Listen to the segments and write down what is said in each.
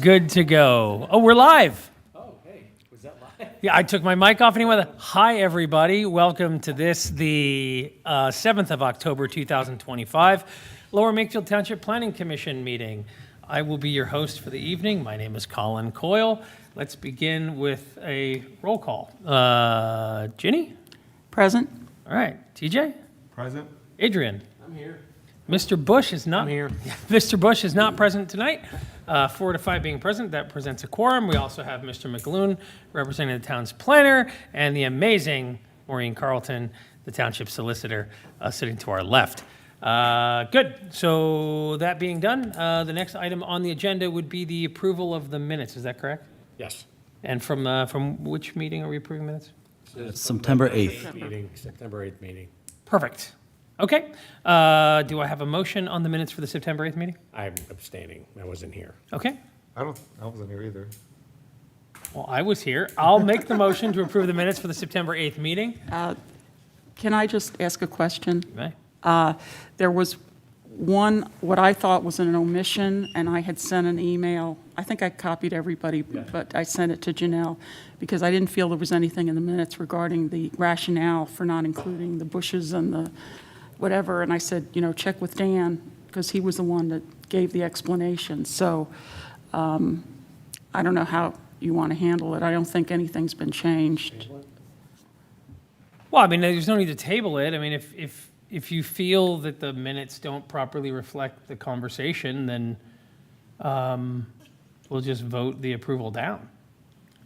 Good to go. Oh, we're live. Oh, hey, was that live? Yeah, I took my mic off anyway. Hi, everybody. Welcome to this, the 7th of October, 2025, Lower Makefield Township Planning Commission meeting. I will be your host for the evening. My name is Colin Coyle. Let's begin with a roll call. Ginny? Present. All right. TJ? Present. Adrian? I'm here. Mr. Bush is not I'm here. Mr. Bush is not present tonight. 4 to 5 being present, that presents a quorum. We also have Mr. McAloon representing the town's planner and the amazing Maureen Carlton, the township solicitor, sitting to our left. Good. So that being done, the next item on the agenda would be the approval of the minutes. Is that correct? Yes. And from which meeting are we approving minutes? September 8th. Meeting, September 8th meeting. Perfect. Okay. Do I have a motion on the minutes for the September 8th meeting? I'm abstaining. I wasn't here. Okay. I wasn't here either. Well, I was here. I'll make the motion to approve the minutes for the September 8th meeting. Can I just ask a question? You may. There was one, what I thought was an omission, and I had sent an email. I think I copied everybody, but I sent it to Janelle because I didn't feel there was anything in the minutes regarding the rationale for not including the bushes and the whatever. And I said, check with Dan because he was the one that gave the explanation. So I don't know how you want to handle it. I don't think anything's been changed. Well, I mean, there's no need to table it. I mean, if you feel that the minutes don't properly reflect the conversation, then we'll just vote the approval down.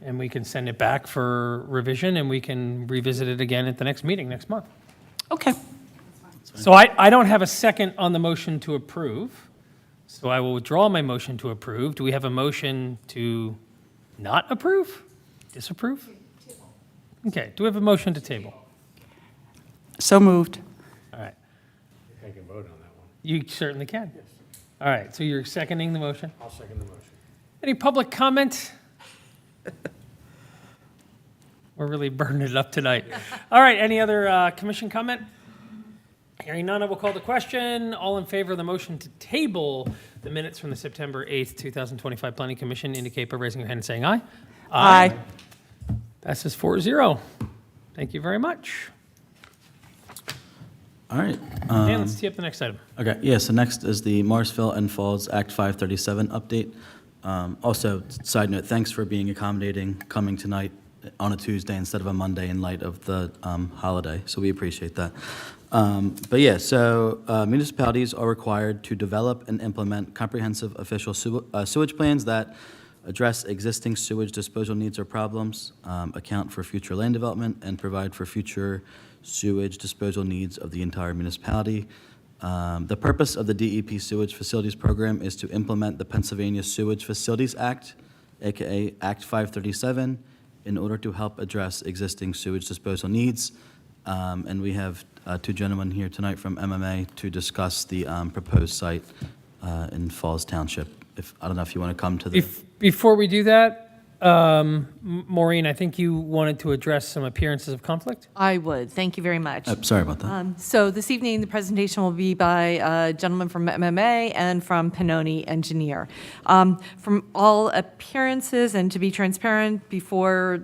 And we can send it back for revision, and we can revisit it again at the next meeting next month. Okay. So I don't have a second on the motion to approve, so I will withdraw my motion to approve. Do we have a motion to not approve? Disapprove? Okay, do we have a motion to table? So moved. All right, I can vote on that one. you certainly can. All right, so you're seconding the motion? I'll second the motion. Any public comment? We're really burning it up tonight. All right, any other commission comment? Hearing none, I will call the question. All in favor of the motion to table the minutes from the September 8th, 2025 Planning Commission indicate by raising your hand and saying aye. Aye. Passes 4-0. Thank you very much. All right. Dan, let's tee up the next item. Okay, yeah, so next is the Marsville and Falls Act 537 update. Also, side note, thanks for being accommodating, coming tonight on a Tuesday instead of a Monday in light of the holiday, so we appreciate that. But yeah, so municipalities are required to develop and implement comprehensive official sewage plans that address existing sewage disposal needs or problems, account for future land development, and provide for future sewage disposal needs of the entire municipality. The purpose of the DEP Sewage Facilities Program is to implement the Pennsylvania Sewage Facilities Act, aka Act 537, in order to help address existing sewage disposal needs. And we have two gentlemen here tonight from MMA to discuss the proposed site in Falls Township. I don't know if you want to come to the... Before we do that, Maureen, I think you wanted to address some appearances of conflict? I would. Thank you very much. Sorry about that. So this evening, the presentation will be by a gentleman from MMA and from Pannoni Engineer. From all appearances, and to be transparent before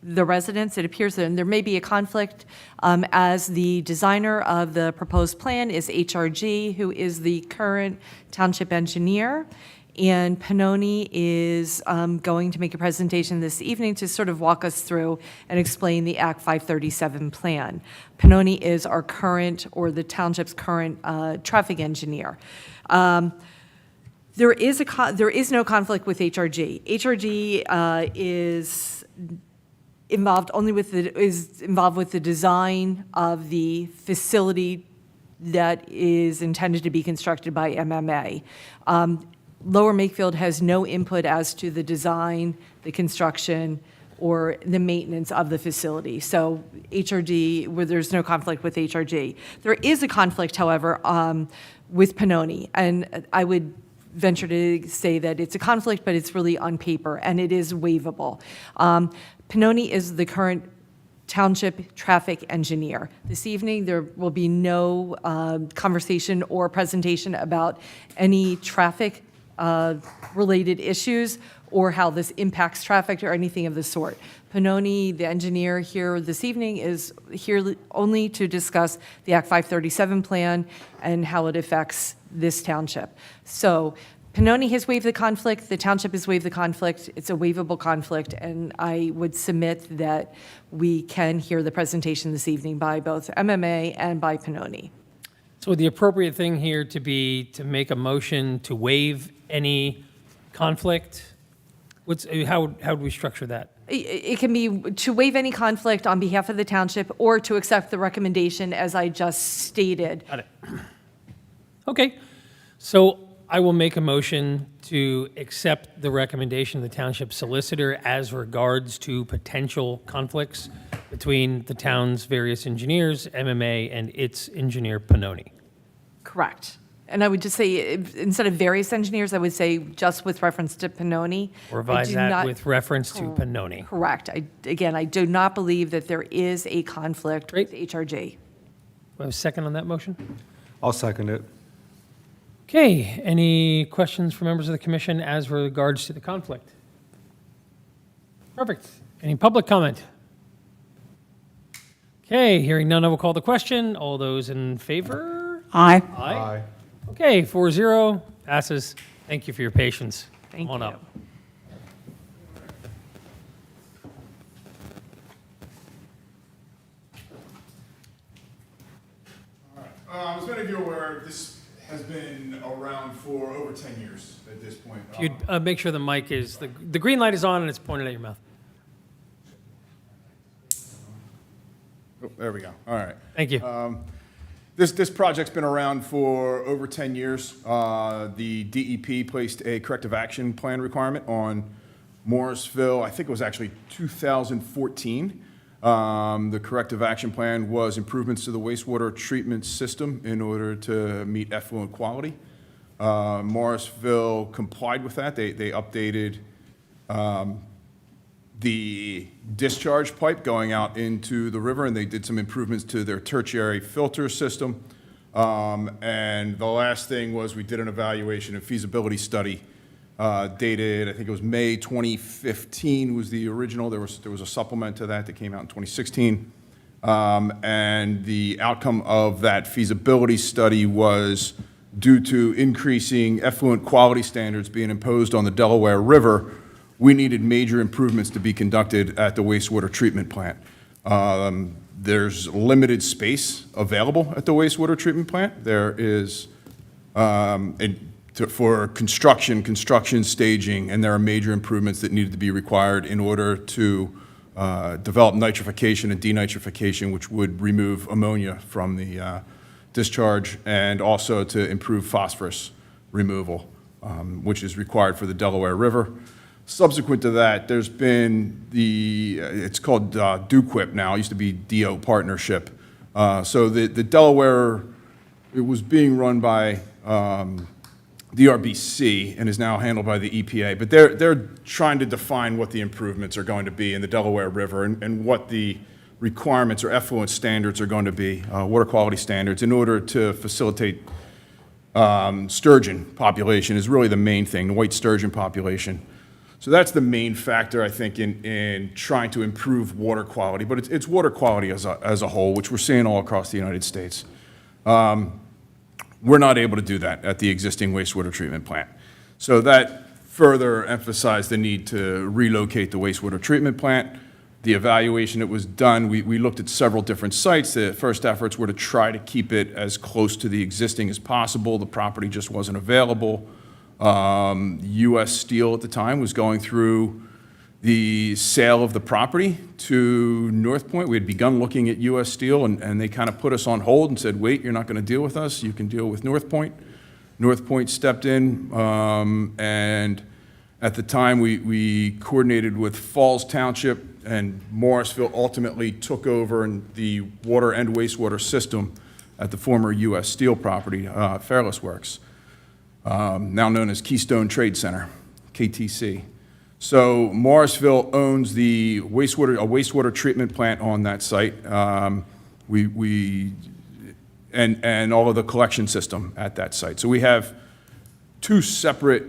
the residents, it appears that there may be a conflict as the designer of the proposed plan is HRG, who is the current township engineer. And Pannoni is going to make a presentation this evening to sort of walk us through and explain the Act 537 plan. Pannoni is our current, or the township's current, traffic engineer. There is no conflict with HRG. HRG is involved with the design of the facility that is intended to be constructed by MMA. Lower Makefield has no input as to the design, the construction, or the maintenance of the facility. So HRG, there's no conflict with HRG. There is a conflict, however, with Pannoni, and I would venture to say that it's a conflict, but it's really on paper, and it is waivable. Pannoni is the current township traffic engineer. This evening, there will be no conversation or presentation about any traffic related issues or how this impacts traffic or anything of the sort. Pannoni, the engineer here this evening, is here only to discuss the Act 537 plan and how it affects this township. So Pannoni has waived the conflict, the township has waived the conflict, it's a waivable conflict, and I would submit that we can hear the presentation this evening by both MMA and by Pannoni. So would the appropriate thing here to be to make a motion to waive any conflict? How would we structure that? It can be to waive any conflict on behalf of the township or to accept the recommendation as I just stated. Got it. Okay, so I will make a motion to accept the recommendation of the township solicitor as regards to potential conflicts between the town's various engineers, MMA, and its engineer Pannoni. Correct. And I would just say, instead of various engineers, I would say just with reference to Pannoni. Or revise I do that not- with reference to Pannoni. Correct. Again, I do not believe that there is a conflict with Great. HRG. Do I have a second on that motion? I'll second it. Okay, any questions from members of the commission as regards to the conflict? Perfect. Any public comment? Okay, hearing none, I will call the question. All those in favor? Aye. Aye. Okay, 4-0, passes. Thank you for your patience. Thank Come on you. up. As many of you are aware, this has been around for over 10 years at this point. If you'd make sure the mic is, the green light is on and it's pointed at your mouth. Oh, there we go. All right. Thank you. This project's been around for over 10 years. The DEP placed a corrective action plan requirement on Morrisville, I think it was actually 2014. The corrective action plan was improvements to the wastewater treatment system in order to meet effluent quality. Morrisville complied with that. They updated the discharge pipe going out into the river, and they did some improvements to their tertiary filter system. And the last thing was we did an evaluation and feasibility study dated, I think it was May 2015 was the original. There was a supplement to that came out in 2016. And the outcome of that feasibility study was due to increasing effluent quality standards being imposed on the Delaware River, we needed major improvements to be conducted at the wastewater treatment plant. There's limited space available at the wastewater treatment plant. There is, for construction staging, and there are major improvements that needed to be required in order to develop nitrification and denitrification, which would remove ammonia from the discharge, and also to improve phosphorus removal, which is required for the Delaware River. Subsequent to that, there's been it's called DUQIP now, it used to be DO Partnership. So the Delaware, it was being run by DRBC and is now handled by the EPA, but they're trying to define what the improvements are going to be in the Delaware River and what the requirements or effluent standards are going to be, water quality standards, in order to facilitate sturgeon population is really the main thing, the white sturgeon population. So that's the main factor, I think, in trying to improve water quality, but it's water quality as a whole, which we're seeing all across the United States. We're not able to do that at the existing wastewater treatment plant. So that further emphasized the need to relocate the wastewater treatment plant. The evaluation that was done, we looked at several different sites. The first efforts were to try to keep it as close to the existing as possible. The property just wasn't available. U.S. Steel at the time was going through the sale of the property to North Point. We had begun looking at U.S. Steel, and they kind of put us on hold and said, wait, you're not going to deal with us. You can deal with North Point. North Point stepped in, and at the time, we coordinated with Falls Township, and Morrisville ultimately took over the water and wastewater system at the former U.S. Steel property, Fairless Works, now known as Keystone Trade Center, KTC. So Morrisville owns a wastewater treatment plant on that site, and all of the collection system at that site. So we have two separate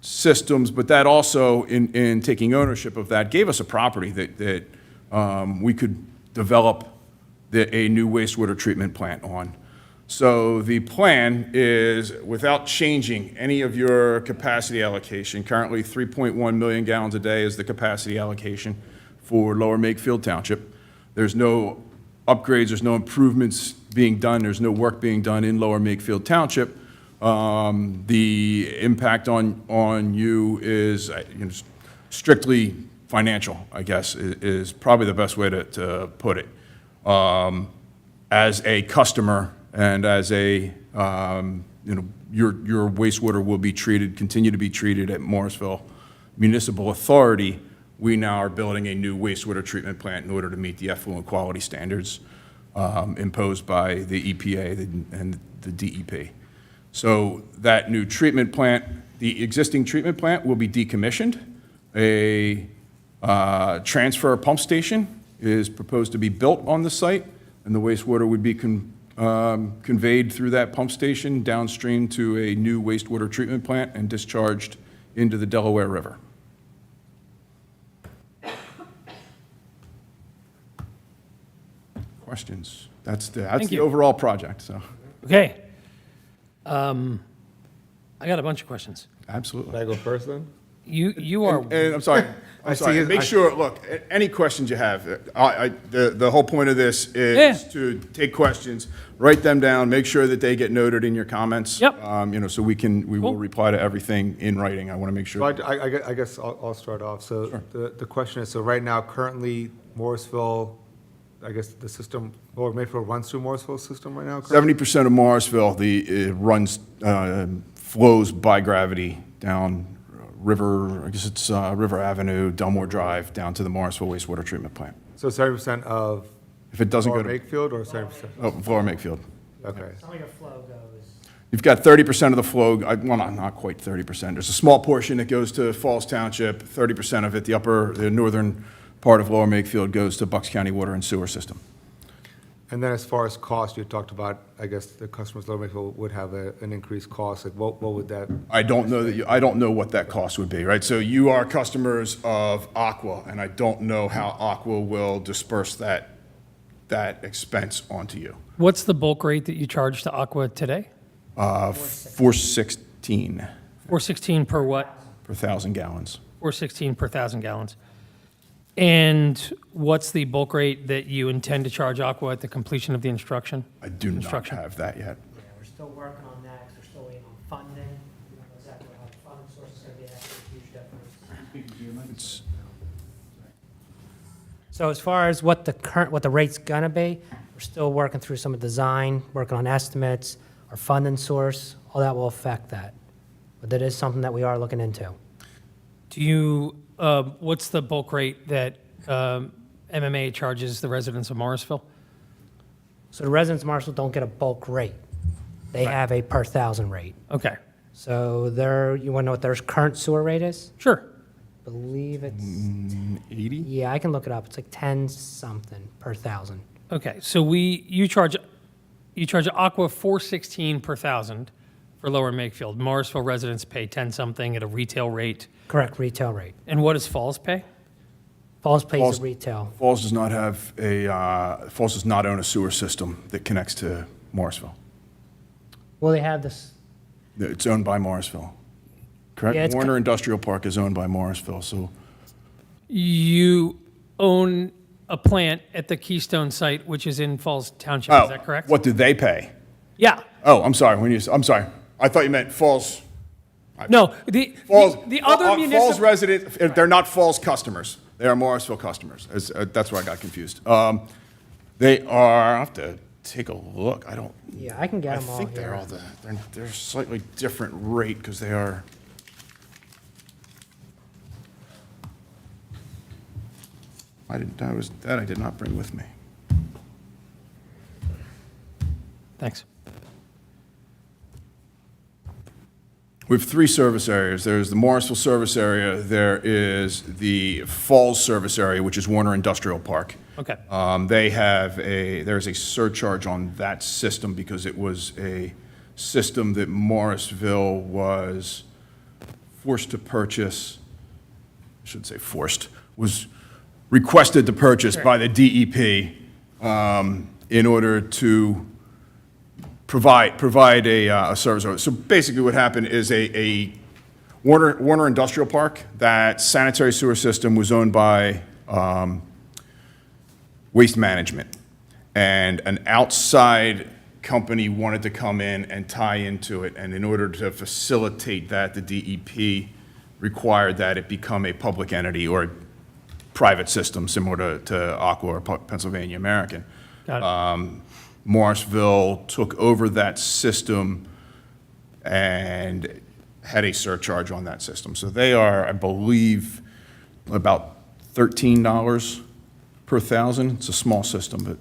systems, but that also, in taking ownership of that, gave us a property that we could develop a new wastewater treatment plant on. So the plan is, without changing any of your capacity allocation, currently 3.1 million gallons a day is the capacity allocation for Lower Makefield Township. There's no upgrades, there's no improvements being done, there's no work being done in Lower Makefield Township. The impact on you is strictly financial, I guess, is probably the best way to put it. As a customer and as a, your wastewater will be treated, continue to be treated at Morrisville Municipal Authority. We now are building a new wastewater treatment plant in order to meet the effluent quality standards imposed by the EPA and the DEP. So that new treatment plant, the existing treatment plant will be decommissioned. A transfer pump station is proposed to be built on the site, and the wastewater would be conveyed through that pump station downstream to a new wastewater treatment plant and discharged into the Delaware River. Questions? That's Thank the you. overall project, so, Okay. I got a bunch of questions. absolutely. Can I go first then? You are, And I'm sorry, I I'm sorry, see it- make I- sure, look, any questions you have, the whole point of this is Yeah. to take questions, write them down, make sure that they get noted in your comments. Yep. So we will Cool. reply to everything in writing. I want to make So sure. I guess I'll start off. So the question is, so right now, currently, Morrisville, I guess the system, or Mayfield runs through Morrisville system right now? currently? 70% of Morrisville, flows by gravity down River, I guess it's River Avenue, Delmore Drive, down to the Morrisville wastewater treatment plant. So 70% of If it doesn't Lower go to, Makefield or 70%? Lower Makefield. Okay. some of your flow goes. You've got 30% of the flow, well, not quite 30%. There's a small portion that goes to Falls Township, 30% of it, the northern part of Lower Makefield goes to Bucks County Water and Sewer System. And then as far as cost, you talked about, I guess the customers, Lower Makefield would have an increased cost. Like what would that? I don't know what that cost would be, right? So you are customers of Aqua, and I don't know how Aqua will disperse that expense onto you. What's the bulk rate that you charge to Aqua today? 416 416 per what? per 1,000 gallons. 416 per 1,000 gallons. And what's the bulk rate that you intend to charge Aqua at the completion of the instruction? I do not Construction. have that yet. Yeah, we're still working on that, because we're still waiting on funding. We don't know exactly how the funding source is gonna be, that's a huge difference. So as far as what the rate's gonna be, we're still working through some of the design, working on estimates, our funding source, all that will affect that. But that is something that we are looking into. Do you, what's the bulk rate that MMA charges the residents of Morrisville? So the residents of Marshall don't get a bulk rate. They have a per thousand rate. Okay, So you wanna know what their current sewer rate is? sure. Believe it's, 80? yeah, I can look it up. It's like 10 something per thousand. Okay, so you charge Aqua 416 per 1,000 for Lower Makefield. Morrisville residents pay 10 something at a retail rate. Correct, retail rate. And what does Falls pay? Falls pays Falls- the retail. Falls does not own a sewer system that connects to Morrisville. Well, they have this, It's owned by Morrisville, correct? Yeah, it's Warner Industrial Park is owned by Morrisville, so You own a plant at the Keystone site, which is in Falls Township, is that correct? What do they pay? Yeah. Oh, I'm sorry, I'm sorry. I thought you meant Falls, No, the other Falls municipal, residents, they're not Falls customers. They are Morrisville customers. That's where I got confused. They are, I'll have to take a look. yeah, I can get I them all think they're here. they're slightly different rate because they are. I did not bring with me. thanks. We have three service areas. There's the Morrisville service area. There is the Falls service area, which is Warner Industrial Park. Okay. There's a surcharge on that system because it was a system that Morrisville was forced to purchase, I shouldn't say forced, was requested to purchase by the DEP in order to provide a service. So basically what happened is a Warner Industrial Park, that sanitary sewer system was owned by Waste Management. And an outside company wanted to come in and tie into it. And in order to facilitate that, the DEP required that it become a public entity or a private system similar to Aqua or Pennsylvania American. Got it. Morrisville took over that system and had a surcharge on that system. So they are, I believe, about $13 per thousand. It's a small system, but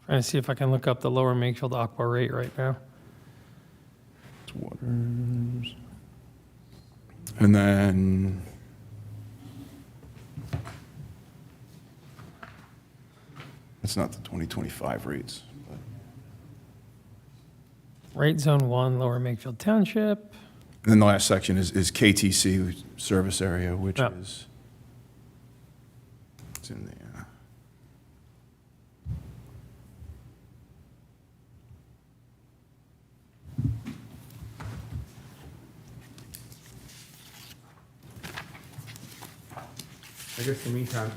Trying to see if I can look up the Lower Makefield Aqua rate right now. it's waters. And then it's not the 2025 rates. But Rate Zone 1, Lower Makefield Township. and then the last section is KTC service area, which Yeah. is, it's in there. I guess in the meantime,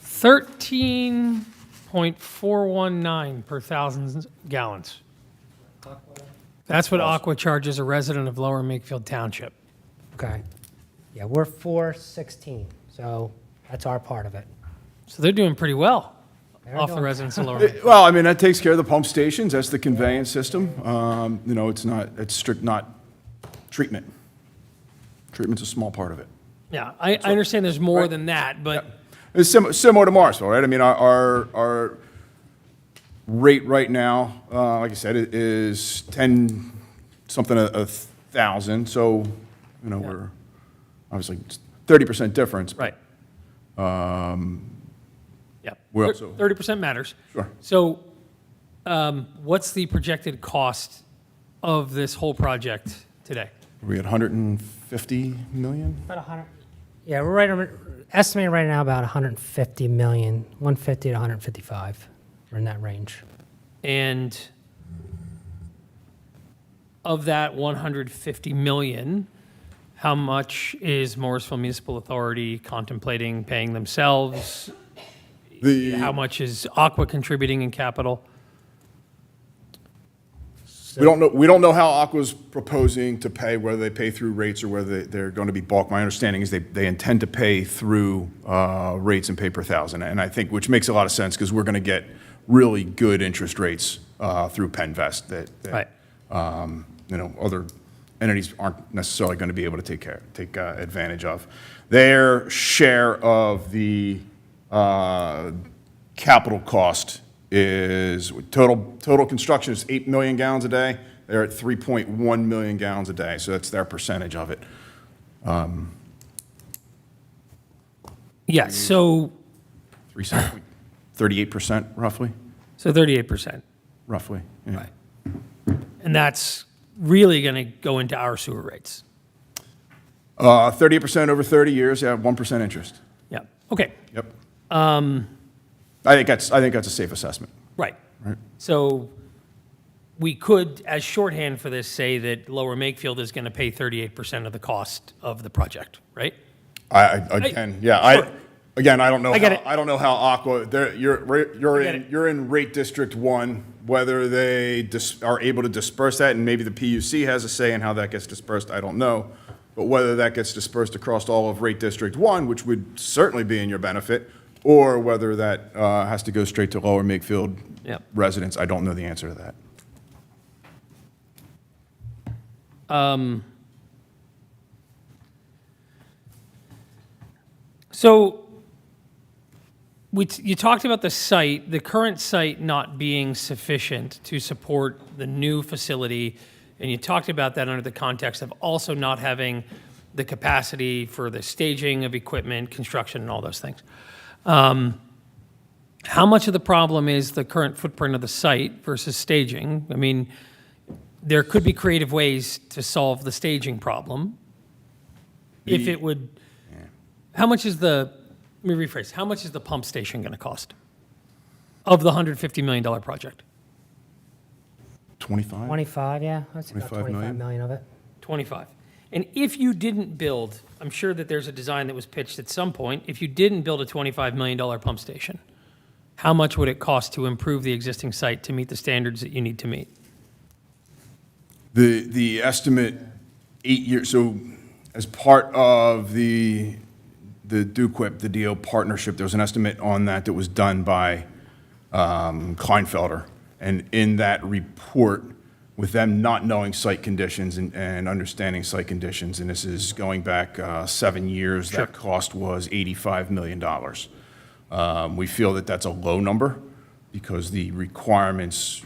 13.419 per thousand gallons. That's what Aqua charges a resident of Lower Makefield Township. Okay. Yeah, we're 416, so that's our part of it. So they're doing pretty well They're off the doing- residents of Lower Makefield. Well, I mean, that takes care of the pump stations, that's the conveyance system. You know, it's strict, not treatment. Treatment's a small part of it. Yeah, I understand there's more than that, but It's similar to Morrisville, right? I mean, our rate right now, like I said, it is 10 something a thousand. So, you know, we're obviously 30% difference. but, right. Yeah, we're also- 30% matters. Sure. So what's the projected cost of this whole project today? Are we at 150 million? About 100. Yeah, we're estimating right now about 150 million, 150 to 155. We're in that range. And of that 150 million, how much is Morrisville Municipal Authority contemplating paying themselves? How much is Aqua contributing in capital? We don't know how Aqua's proposing to pay, whether they pay through rates or whether they're going to be bulk. My understanding is they intend to pay through rates and pay per thousand. And I think, which makes a lot of sense because we're going to get really good interest rates through Penvest that Right. you know, other entities aren't necessarily going to be able to take advantage of. Their share of the capital cost is total construction is 8 million gallons a day. They're at 3.1 million gallons a day, so that's their percentage of it. Yes, so 38% roughly, 38%. roughly. Yeah. Right. And that's really going to go into our sewer rates. 38% over 30 years, yeah, 1% interest. Yeah, okay, Yep. I think that's a safe assessment. right. Right. So we could, as shorthand for this, say that Lower Makefield is going to pay 38% of the cost of the project, right? Again, yeah, Sure. I don't know. I get it. I don't know how Aqua. You're get it. you're in rate district 1. Whether they are able to disperse that, and maybe the PUC has a say in how that gets dispersed, I don't know. But whether that gets dispersed across all of rate district 1, which would certainly be in your benefit, or whether that has to go straight to Lower Makefield Yep. residents, I don't know the answer to that. So you talked about the site, the current site not being sufficient to support the new facility, and you talked about that under the context of also not having the capacity for the staging of equipment, construction, and all those things. How much of the problem is the current footprint of the site versus staging? I mean, there could be creative ways to solve the staging problem. If The- it would, how much is the, let me rephrase, how much is the pump station going to cost of the $150 million project? 25? 25, yeah, that's about 25 25 million? million of it. 25. And if you didn't build, I'm sure that there's a design that was pitched at some point, if you didn't build a $25 million pump station, how much would it cost to improve the existing site to meet the standards that you need to meet? The estimate, 8 years, so as part of the DUQIP, the DO partnership, there was an estimate on that was done by Kleinfelder. And in that report, with them not knowing site conditions and understanding site conditions, and this is going back 7 years, that cost was $85 million. We feel that that's a low number because the requirements,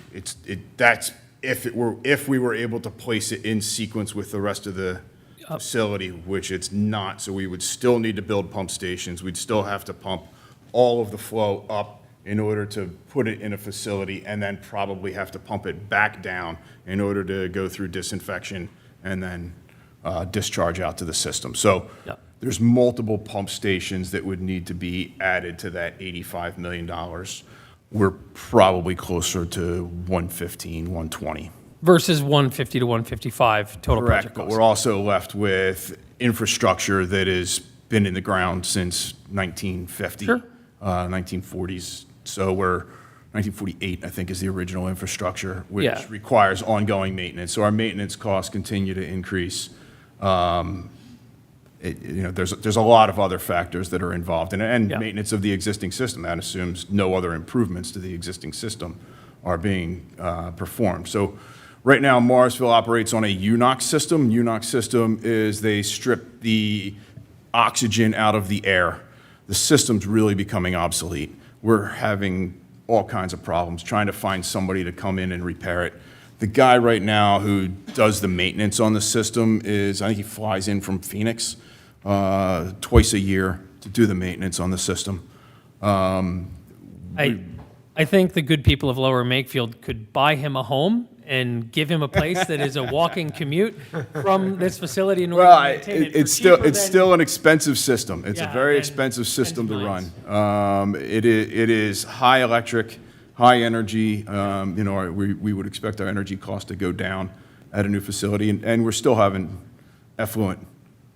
that's if we were able to place it in sequence with the rest of the facility, which it's not. So we would still need to build pump stations. We'd still have to pump all of the flow up in order to put it in a facility, and then probably have to pump it back down in order to go through disinfection and then discharge out to the system. So Yep. there's multiple pump stations that would need to be added to that $85 million. We're probably closer to 115, 120. Versus 150 to 155 total Correct, project but cost. we're also left with infrastructure that has been in the ground since 1950, Sure. 1940s. So we're, 1948, I think, is the original infrastructure, which Yeah. requires ongoing maintenance. So our maintenance costs continue to increase. There's a lot of other factors that are involved, and Yeah. maintenance of the existing system. That assumes no other improvements to the existing system are being performed. So right now, Morrisville operates on a UNOx system. UNOx system is they strip the oxygen out of the air. The system's really becoming obsolete. We're having all kinds of problems trying to find somebody to come in and repair it. The guy right now who does the maintenance on the system is, I think he flies in from Phoenix twice a year to do the maintenance on the system. I think the good people of Lower Makefield could buy him a home and give him a place that is a walking commute from this facility in order Well, to maintain it. it's for cheaper than- still an expensive system. It's a Yeah, very and- expensive system to run. and It is high electric, high energy. We would expect our energy cost to go down at a new facility, and we're still having effluent.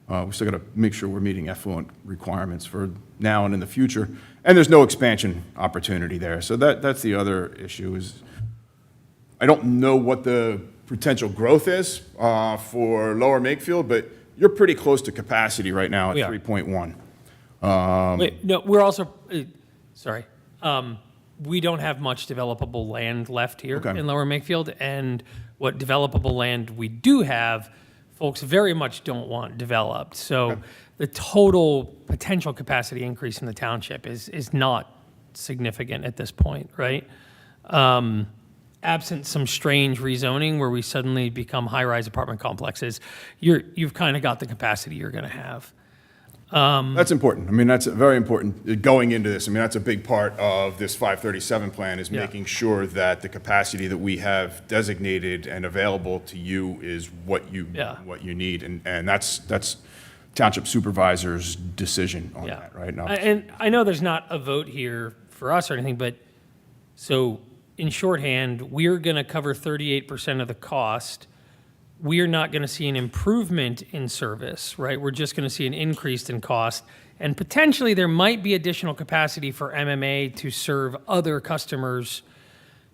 We still got to make sure we're meeting effluent requirements for now and in the future. And there's no expansion opportunity there. So that's the other issue is, I don't know what the potential growth is for Lower Makefield, but you're pretty close to capacity right now We at are. 3.1. Wait, no, we're also, sorry. We don't have much developable land left here Okay. in Lower Makefield, and what developable land we do have, folks very much don't want developed. So the total potential capacity increase in the township is not significant at this point, right? Absent some strange rezoning where we suddenly become high-rise apartment complexes, you've kind of got the capacity you're going to have. That's important. I mean, that's very important going into this. I mean, that's a big part of this 537 plan is Yeah. making sure that the capacity that we have designated and available to you is what you Yeah. need. And that's township supervisor's decision on Yeah. that, right? Now, And I know there's not a vote here for us or anything, but so in shorthand, we're going to cover 38% of the cost. We're not going to see an improvement in service, right? We're just going to see an increase in cost. And potentially there might be additional capacity for MMA to serve other customers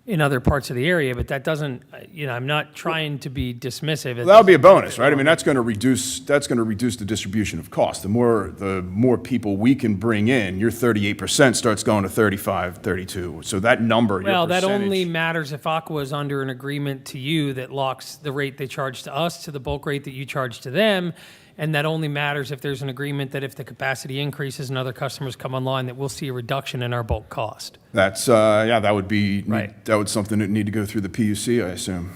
in other parts of the area, but that doesn't, I'm not trying to be dismissive. that would be a bonus, right? I mean, that's going to reduce the distribution of cost. The more people we can bring in, your 38% starts going to 35, 32. So that number, your Well, that percentage- only matters if Aqua is under an agreement to you that locks the rate they charge to us to the bulk rate that you charge to them. And that only matters if there's an agreement that if the capacity increases and other customers come online, that we'll see a reduction in our bulk cost. That's, that would be, Right. that would something that need to go through the PUC, I assume.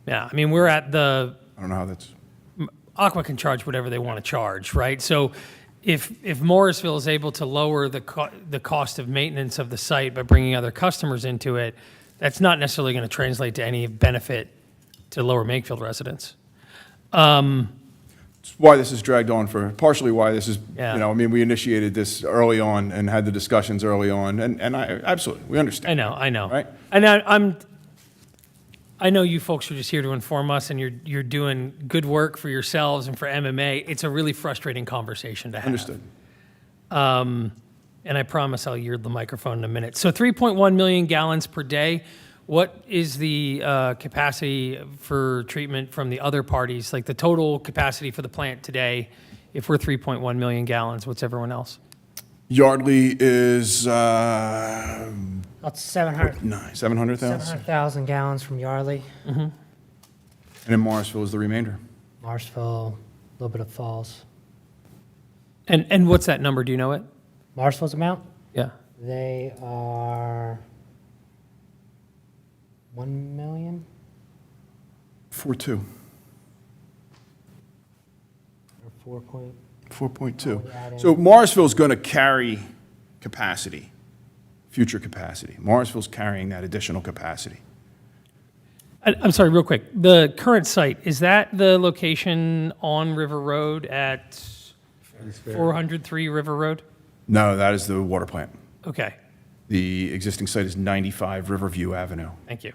Yeah, I mean, we're at the, I don't know how that's, Aqua can charge whatever they want to charge, right? So if Morrisville is able to lower the cost of maintenance of the site by bringing other customers into it, that's not necessarily going to translate to any benefit to Lower Makefield residents. It's why this is dragged on for, partially why this is, Yeah. I mean, we initiated this early on and had the discussions early on, and I, absolutely, we understand. I know. Right. And I know you folks are just here to inform us, and you're doing good work for yourselves and for MMA. It's a really frustrating conversation to have. Understood. And I promise I'll yield the microphone in a minute. So 3.1 million gallons per day. What is the capacity for treatment from the other parties? Like the total capacity for the plant today, if we're 3.1 million gallons, what's everyone else? Yardley is, About 700,000 700,000? gallons from Yardley, And then Morrisville is the remainder. Marshville, a little bit of Falls. And what's that number? Do you know it? Marshville's amount? Yeah. They are 1 million 4.2. or 4 point. 4.2. Yeah, So Morrisville's going to carry capacity, future capacity. Morrisville's carrying that additional capacity. I'm sorry, real quick. The current site, is that the location on River Road at 403 River Road? No, that is the water plant. Okay, The existing site is 95 Riverview Avenue. thank you.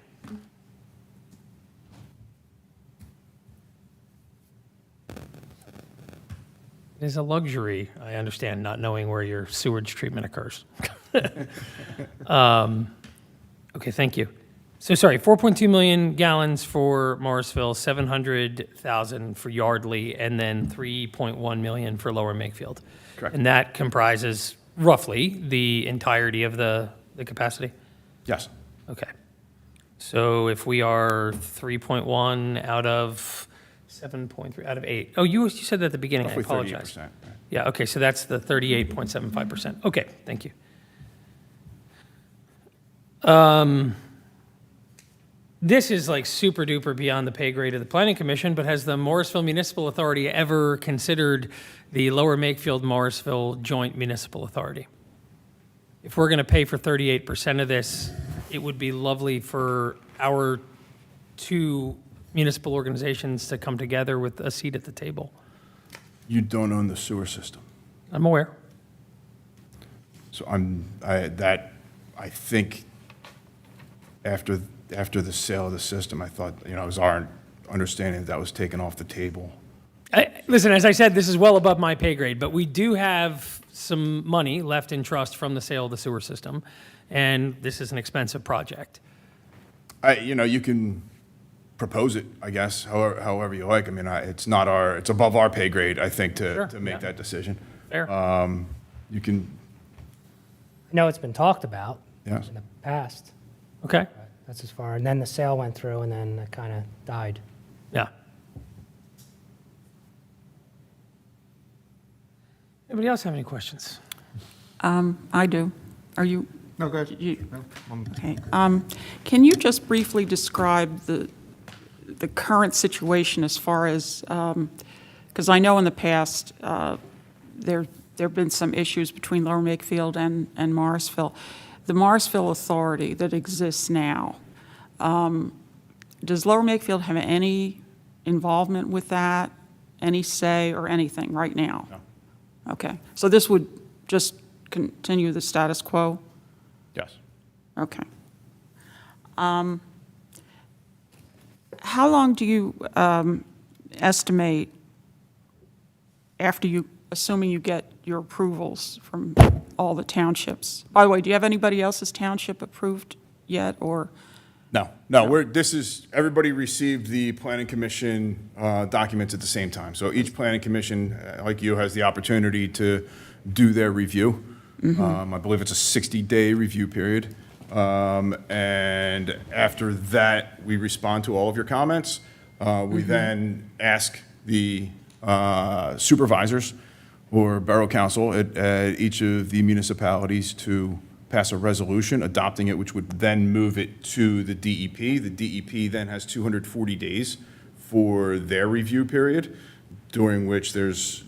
It is a luxury, I understand, not knowing where your sewage treatment occurs. Okay, thank you. So sorry, 4.2 million gallons for Morrisville, 700,000 for Yardley, and then 3.1 million for Lower Makefield. Correct. And that comprises roughly the entirety of the capacity? Yes. Okay. So if we are 3.1 out of 7.3, out of 8. Oh, you said that at the beginning, I Roughly apologize. 38%. Right. Yeah, okay, so that's the 38.75%. Okay, thank you. This is like super duper beyond the pay grade of the Planning Commission, but has the Morrisville Municipal Authority ever considered the Lower Makefield Morrisville Joint Municipal Authority? If we're going to pay for 38% of this, it would be lovely for our two municipal organizations to come together with a seat at the table. You don't own the sewer system. I'm aware. So I think after the sale of the system, I thought, it was our understanding that was taken off the table. Listen, as I said, this is well above my pay grade, but we do have some money left in trust from the sale of the sewer system, and this is an expensive project. You can propose it, I guess, however you like. I mean, it's above our pay grade, I think, Sure, to make yeah. that decision. Fair. You can, I know it's been talked about yes. in the past. Okay? But that's as far, and then the sale went through and then it kind of died. Yeah. Anybody else have any questions? I do. Are you? No, go ahead. you- No, I'm- Okay. Can you just briefly describe the current situation as far as, because I know in the past, there have been some issues between Lower Makefield and Morrisville. The Morrisville Authority that exists now, does Lower Makefield have any involvement with that, any say or anything right now? No. Okay, so this would just continue the status quo? Yes. Okay. How long do you estimate after assuming you get your approvals from all the townships? By the way, do you have anybody else's township approved yet, or? No, everybody received the planning commission documents at the same time. So each planning commission, like you, has the opportunity to do their review. I believe it's a 60-day review period. And after that, we respond to all of your comments. We then ask the supervisors or borough council at each of the municipalities to pass a resolution adopting it, which would then move it to the DEP. The DEP then has 240 days for their review period, during which there's,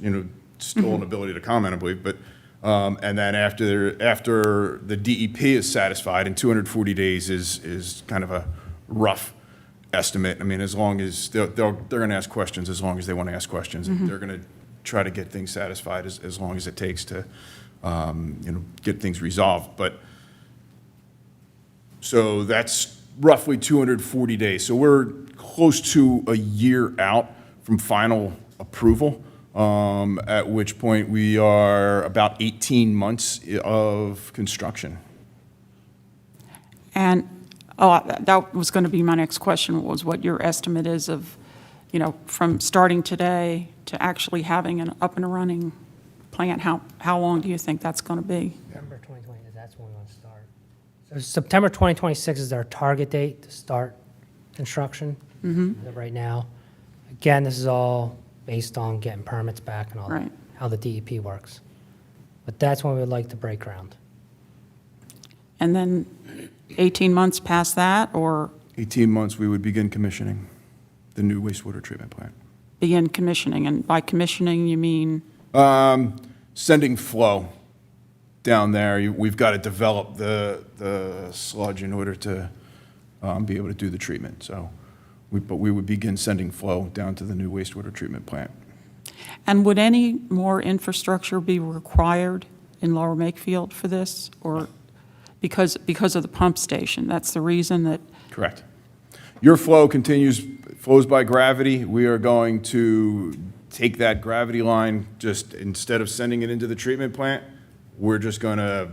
still an ability to comment, I believe, but, and then after the DEP is satisfied, and 240 days is kind of a rough estimate. I mean, as long as, they're going to ask questions as long as they want to ask questions. They're going to try to get things satisfied as long as it takes to, get things resolved. But, so that's roughly 240 days. So we're close to a year out from final approval, at which point we are about 18 months of construction. And, that was going to be my next question, was what your estimate is of, from starting today to actually having an up and running plant? How long do you think that's going to be? September 2020, that's when we want to start. So September 2026 is our target date to start construction. Right now. Again, this is all based on getting permits back and all that, Right. how the DEP works. But that's when we'd like to break ground. And then 18 months past that, or 18 months, we would begin commissioning the new wastewater treatment plant. begin commissioning? And by commissioning, you mean, Sending flow down there. We've got to develop the sludge in order to be able to do the treatment. So, but we would begin sending flow down to the new wastewater treatment plant. and would any more infrastructure be required in Lower Makefield for this? Or because of the pump station? That's the reason that, Correct. Your flow flows by gravity. We are going to take that gravity line, just instead of sending it into the treatment plant, we're just going to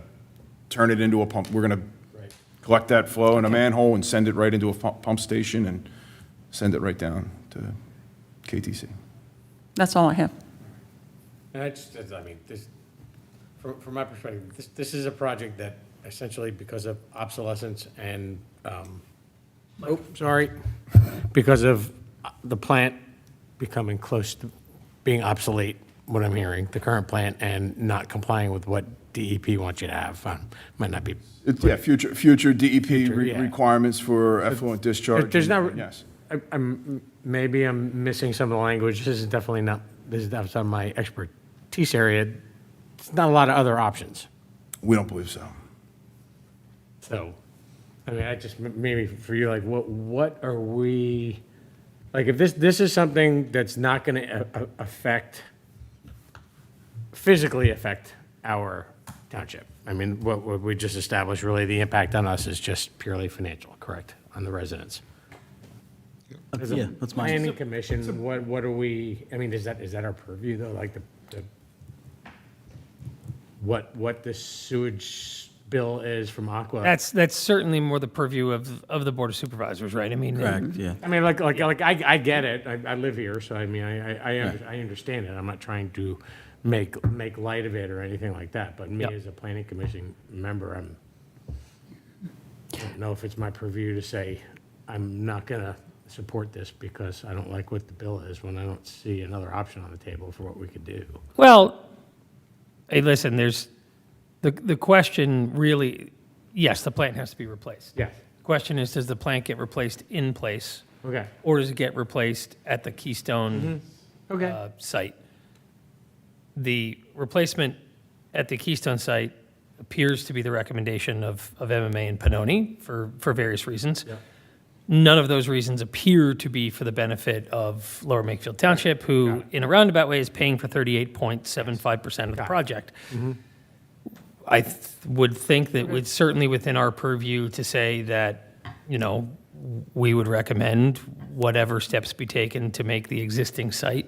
turn it into a pump. We're going to collect that flow in a manhole and send it right into a pump station and send it right down to KTC. that's all I have. And I mean, this, from my perspective, this is a project that essentially, because of obsolescence and, because of the plant becoming close to being obsolete, what I'm hearing, the current plant, and not complying with what DEP wants you to have, might not be. Yeah, future DEP yeah. requirements for effluent discharge. There's not, Yes. maybe I'm missing some of the language. This is definitely not, this is outside my expertise area. There's not a lot of other options. We don't believe so. So, I mean, maybe for you, like, what are we, like, if this is something that's not going to physically affect our township. I mean, what we just established, really, the impact on us is just purely financial, correct, on the residents? As a Yeah, that's my. planning commission, what are we, I mean, is that our purview, though, like what the sewage bill is from Aqua? That's certainly more the purview of the Board of Supervisors, right? I mean, Correct, yeah. I mean, I get it. I live here, so I mean, I understand it. I'm not trying to make light of it or anything like that. But me Yep. as a planning commission member, I don't know if it's my purview to say I'm not gonna support this because I don't like what the bill is when I don't see another option on the table for what we could do. Well, hey, listen, there's the question really, yes, the plant has to be replaced. Yes. The question is, does the plant get replaced in place, Okay. or does it get replaced at the Keystone Okay. site? The replacement at the Keystone site appears to be the recommendation of MMA and Pannoni for various reasons. Yeah. None of those reasons appear to be for the benefit of Lower Makefield Township, who, in a roundabout way, is paying for 38.75% of the project. I would think that it's certainly within our purview to say that, we would recommend whatever steps be taken to make the existing site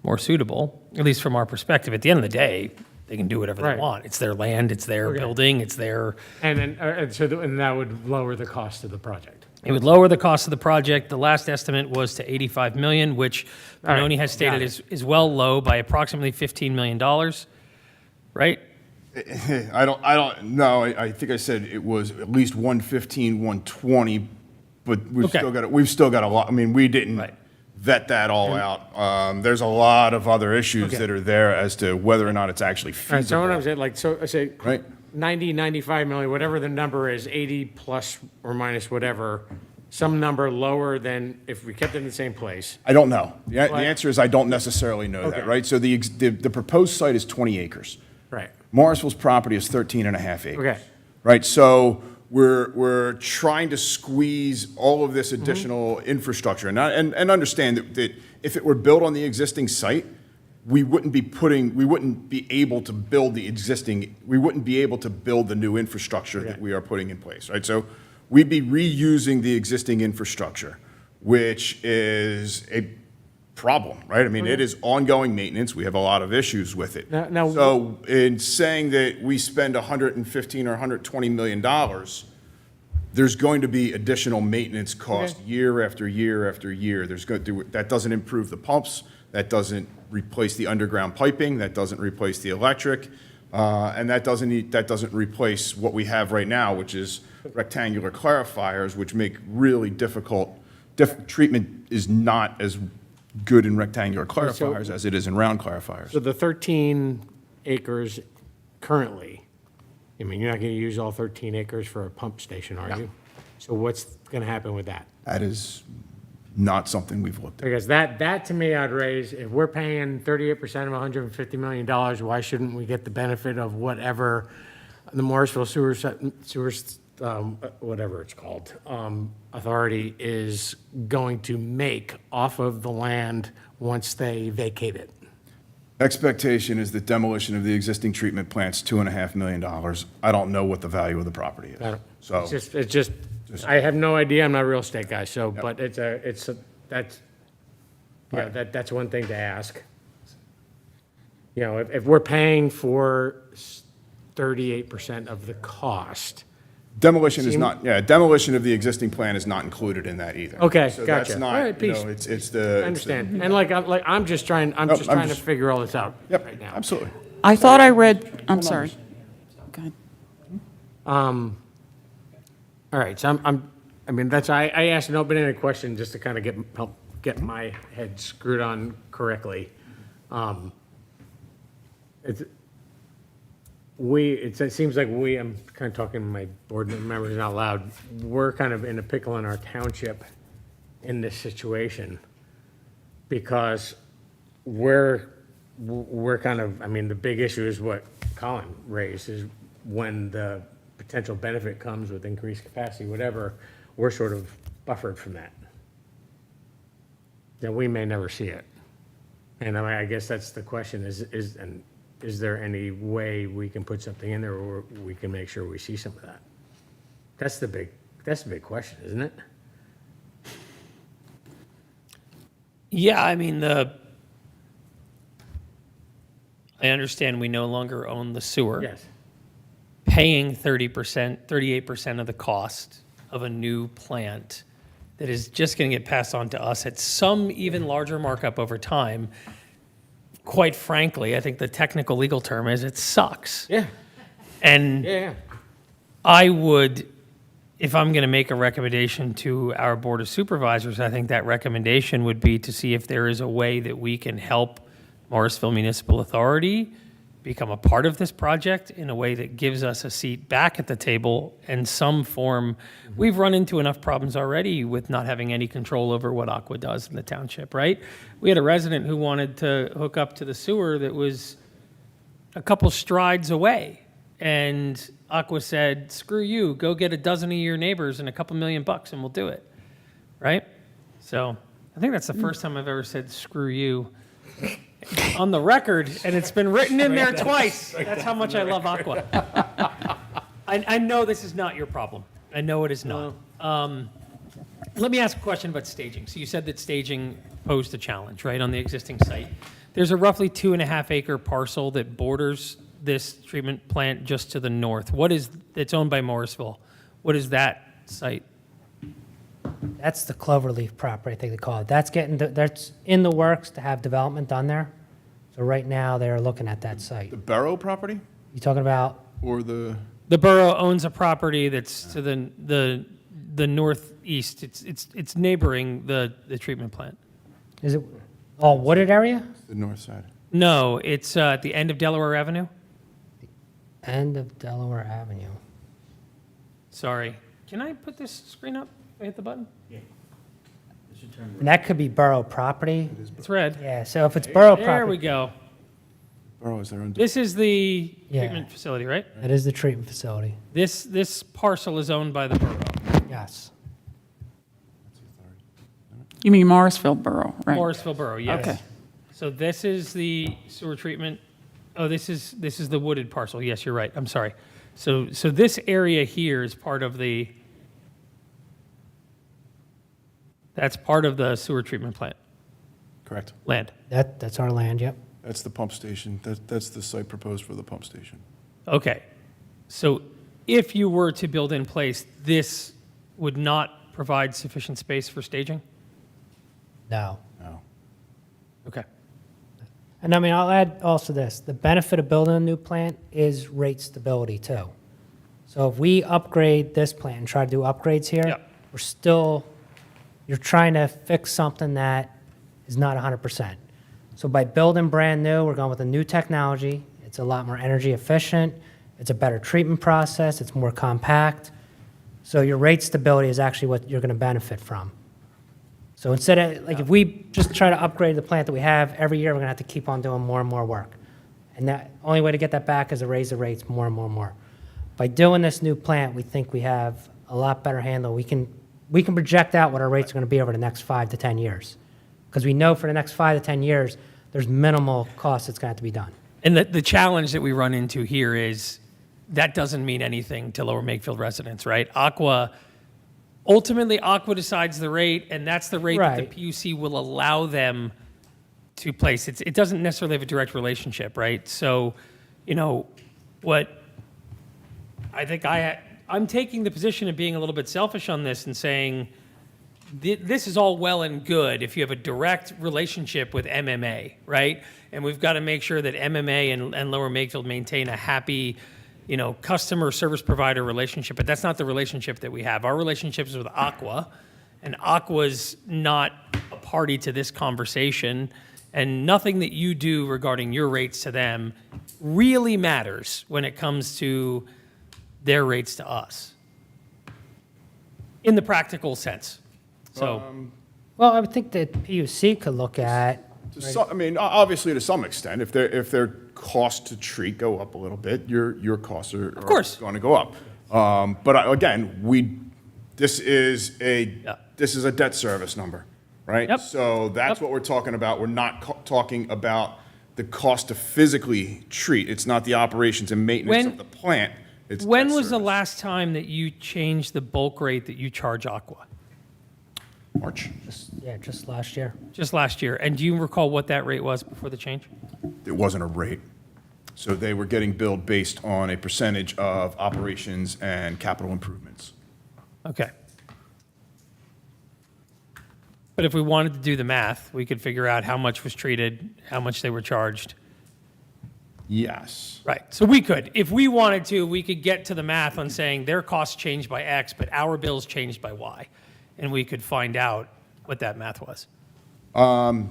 more suitable, at least from our perspective. At the end of the day, they can do whatever Right. they want. It's their land, it's their Okay. building, it's their, And that would lower the cost of the project. it would lower the cost of the project. The last estimate was to 85 million, which All right, Pannoni has stated got it. is well low by approximately $15 million, right? I don't know. I think I said it was at least 115, 120, but Okay. we've still got a lot. I mean, we didn't Right. vet that all out. There's a lot of other issues Okay. that are there as to whether or not it's actually All right, so what I'm feasible. saying, so I say Right. 90, 95 million, whatever the number is, 80 plus or minus whatever, some number lower than if we kept it in the same place. I don't know. The What? answer is I don't necessarily know Okay. that, right? So the proposed site is 20 acres. Right. Morrisville's property is 13 and a half acres. Okay. Right, so we're trying to squeeze all of this additional infrastructure. And understand that if it were built on the existing site, we wouldn't be able to build the new infrastructure that we are putting in place, right? So we'd be reusing the existing infrastructure, which is a problem, right? I mean, it is ongoing maintenance. We have a lot of issues with it. Now- So in saying that we spend $115 or $120 million, there's going to be additional maintenance cost year after year after year. That doesn't improve the pumps, that doesn't replace the underground piping, that doesn't replace the electric, and that doesn't replace what we have right now, which is rectangular clarifiers, which make really difficult, treatment is not as good in rectangular clarifiers as it is in round clarifiers. So the 13 acres currently, I mean, you're not going to use all 13 acres for a pump station, are you? So what's going to happen with that? That is not something we've looked at. Because that to me, I'd raise, if we're paying 38% of $150 million, why shouldn't we get the benefit of whatever the Morrisville sewers, whatever it's called, authority is going to make off of the land once they vacate it? Expectation is that demolition of the existing treatment plant's $2.5 million. I don't know what the value of the property I is. don't- So, It's just, I have no idea, I'm not a real estate guy, so, but that's one thing to ask. You know, if we're paying for 38% of the cost, demolition of the existing plant is not included in that either. Okay, So gotcha. that's not, All right, you know, peace. it's the. I understand. And I'm just trying to figure all this out Yep, right now. absolutely. I thought I read, I'm sorry. Go ahead. All right, so I mean, I asked an open-ended question just to kind of help get my head screwed on correctly. It seems like I'm kind of talking to my board members out loud, we're kind of in a pickle in our township in this situation because we're kind of, I mean, the big issue is what Colin raised, is when the potential benefit comes with increased capacity, whatever, we're sort of buffered from that. Then we may never see it. And I mean, I guess that's the question, is there any way we can put something in there where we can make sure we see some of that? That's the big question, isn't it? Yeah, I mean, I understand we no longer own the sewer. Yes. Paying 30%, 38% of the cost of a new plant that is just going to get passed on to us at some even larger markup over time. Quite frankly, I think the technical legal term is it sucks. Yeah, And yeah. I would, if I'm going to make a recommendation to our Board of Supervisors, I think that recommendation would be to see if there is a way that we can help Morrisville Municipal Authority become a part of this project in a way that gives us a seat back at the table in some form. We've run into enough problems already with not having any control over what Aqua does in the township, right? We had a resident who wanted to hook up to the sewer that was a couple strides away. And Aqua said, screw you, go get a dozen of your neighbors and a couple $1 million and we'll do it, right? So I think that's the first time I've ever said screw you on the record, and it's been written in there twice. That's how much I love Aqua. I know this is not your problem. I know it is not. Let me ask a question about staging. So you said that staging posed a challenge, right, on the existing site. There's a roughly 2.5 acre parcel that borders this treatment plant just to the north. It's owned by Morrisville. What is that site? That's the Cloverleaf property, I think they call it. That's in the works to have development done there. So right now, they're looking at that site. The Barrow property You talking about, or the? The borough owns a property that's to the northeast. It's neighboring the treatment plant. is it, wooded area? The north side. No, it's at the end of Delaware Avenue. End of Delaware Avenue. Sorry. Can I put this screen up? Can I hit the button? And that could be borough property. It's red. Yeah, so if it's borough There we property, go. Borough is their own. This is the Yeah. treatment facility, right? That is the treatment facility. This parcel is owned by the borough. Yes. You mean Morrisville Borough, right? Morrisville Borough, yes. Okay. So this is the sewer treatment, oh, this is the wooded parcel, yes, you're right, I'm sorry. So this area here is part of that's part of the sewer treatment plant, Correct. land. That's our land, yep. That's the pump station. That's the site proposed for the pump station. Okay, so if you were to build in place, this would not provide sufficient space for staging? No. No. Okay, And I mean, I'll add also this, the benefit of building a new plant is rate stability too. So if we upgrade this plant and try to do upgrades here, Yep. we're still, you're trying to fix something that is not 100%. So by building brand new, we're going with a new technology. It's a lot more energy efficient. It's a better treatment process. It's more compact. So your rate stability is actually what you're going to benefit from. So instead of, like, if we just try to upgrade the plant that we have, every year we're going to have to keep on doing more and more work. And that, only way to get that back is to raise the rates more and more and more. By doing this new plant, we think we have a lot better handle. We can project out what our rates are going to be over the next 5 to 10 years. Because we know for the next 5 to 10 years, there's minimal cost that's going to have to be done. and the challenge that we run into here is that doesn't mean anything to Lower Makefield residents, right? Ultimately, Aqua decides the rate, and that's the rate that Right. the PUC will allow them to place. It doesn't necessarily have a direct relationship, right? So, what I think I'm taking the position of being a little bit selfish on this and saying, this is all well and good if you have a direct relationship with MMA, right? And we've got to make sure that MMA and Lower Makefield maintain a happy, customer service provider relationship, but that's not the relationship that we have. Our relationship is with Aqua, and Aqua's not a party to this conversation, and nothing that you do regarding your rates to them really matters when it comes to their rates to us, in the practical sense. So, Well, I would think that PUC could look at, I mean, obviously, to some extent, if their cost to treat go up a little bit, your costs are course. going to go up. But again, this is a debt service number, right? Yep. So that's Yep. what we're talking about. We're not talking about the cost to physically treat. It's not the operations and maintenance When- of the plant. It's when debt was the service. last time that you changed the bulk rate that you charge Aqua? March? just last year. Just last year. And do you recall what that rate was before the change? It wasn't a rate. So they were getting billed based on a percentage of operations and capital improvements. Okay. But if we wanted to do the math, we could figure out how much was treated, how much they were charged. Yes. Right. So we could, if we wanted to, we could get to the math on saying their costs changed by X, but our bills changed by Y. And we could find out what that math was.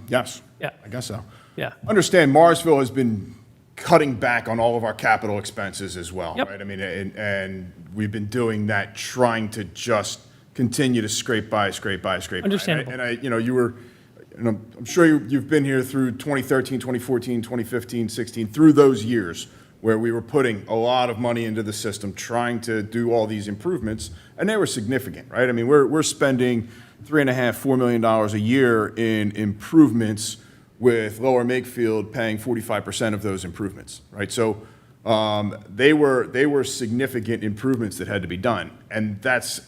Yes. Yeah. I guess so. Yeah. Understand, Morrisville has been cutting back on all of our capital expenses as well, Yep. right? I mean, and we've been doing that, trying to just continue to scrape by. Understandable. And I'm sure you've been here through 2013, 2014, 2015, 16, through those years where we were putting a lot of money into the system, trying to do all these improvements, and they were significant, right? I mean, we're spending $3.5–4 million a year in improvements, with Lower Makefield paying 45% of those improvements, right? So they were significant improvements that had to be done, and that's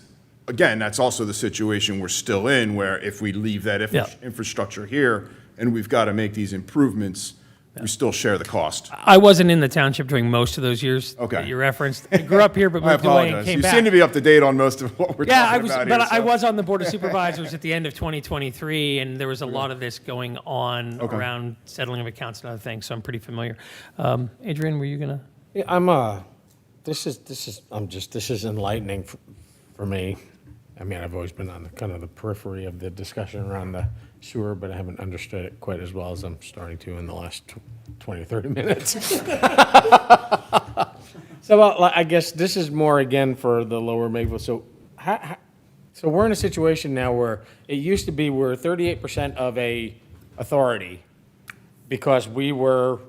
also the situation we're still in, where if we leave that infrastructure here and we've got to make these improvements, we still share the cost. I wasn't in the township during most of those years Okay. that you referenced. I grew up here, but I moved away and apologize. came You back. seem to be up to date on most of what we're Yeah, talking about here. I so- was on the Board of Supervisors at the end of 2023, and there was a lot of this going on Okay. around settling of accounts and other things, so I'm pretty familiar. Adrian, were you going to? Yeah, this is enlightening for me. I mean, I've always been on the kind of the periphery of the discussion around the sewer, but I haven't understood it quite as well as I'm starting to in the last 20 or 30 minutes. So I guess this is more again for the Lower Makefield. So so we're in a situation now where it used to be we're 38% of a authority because we were